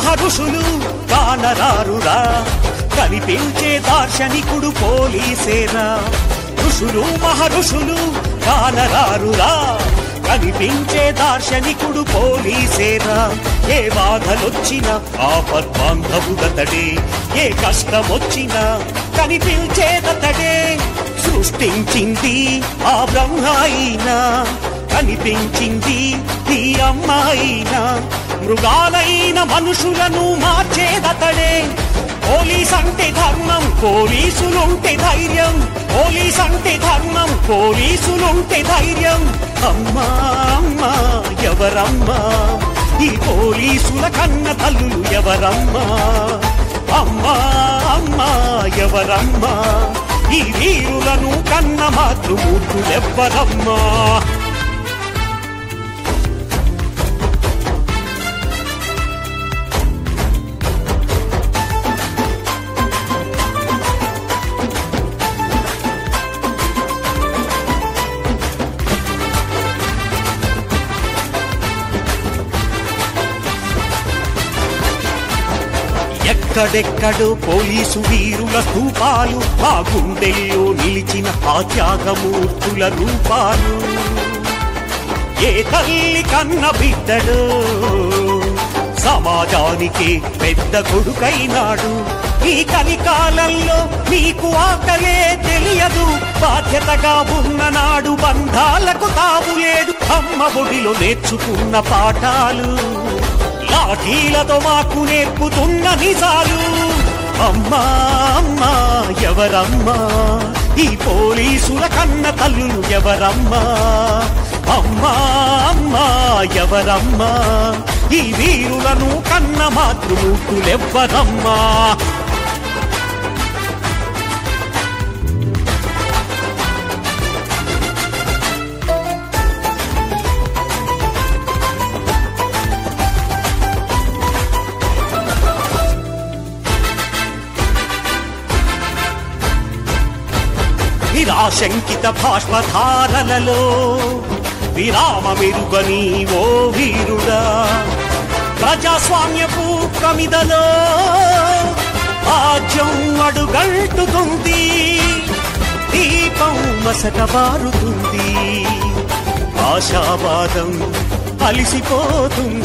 మహర్షులు కానరారురా, కనిపించే దార్శనికుడు పోలీసేరా. ఋషులు మహర్షులు కానరారురా, కనిపించే దార్శనికుడు పోలీసేరా. ఏ బాధలొచ్చినా ఆపద్బాంధవుడతడే, ఏ కష్టమొచ్చినా కనిపించేదతడే. సృష్టించింది ఆ బ్రహ్మ అయినా, కనిపించింది ఈ అమ్మాయినా. మృగాలైన మనుషులను మార్చేదతడే. పోలీస్ అంటే ధర్మం, పోలీసులుంటే ధైర్యం. పోలీస్ అంటే ధర్మం, పోలీసులుంటే ధైర్యం. అమ్మా అమ్మా ఎవరమ్మా, ఈ పోలీసుల కన్న తల్లులు ఎవరమ్మా. అమ్మా అమ్మా ఎవరమ్మా, ఈ వీరులను కన్న మాతృమూర్తులెవ్వరమ్మా. ఎక్కడెక్కడో పోలీసు వీరుల స్థూపాలు, ఆ గుండెల్లో నిలిచిన ఆ త్యాగమూర్తుల రూపాలు. ఏ తల్లి కన్న బిడ్డడో సమాజానికి పెద్ద కొడుకైనాడు. ఈ కలికాలంలో నీకు ఆకలే తెలియదు, బాధ్యతగా ఉన్ననాడు బంధాలకు తావులేడు. అమ్మ ఒడిలో నేర్చుకున్న పాఠాలు, లాఠీలతో మాకు నేర్పుతున్న నిజాలు. అమ్మా అమ్మా ఎవరమ్మా, ఈ పోలీసుల కన్న తల్లులు ఎవరమ్మా. అమ్మా అమ్మా ఎవరమ్మా, ఈ వీరులను కన్న మాతృమూర్తులెవ్వరమ్మా. నిరాశంకిత భాష్పధారలలో విరామమెరుగని ఓ వీరుడా, ప్రజాస్వామ్యపు ప్రమిదలో రాజ్యం అడుగంటుతుంది, దీపం మసకబారుతుంది, ఆశావాదం అలిసిపోతుంది.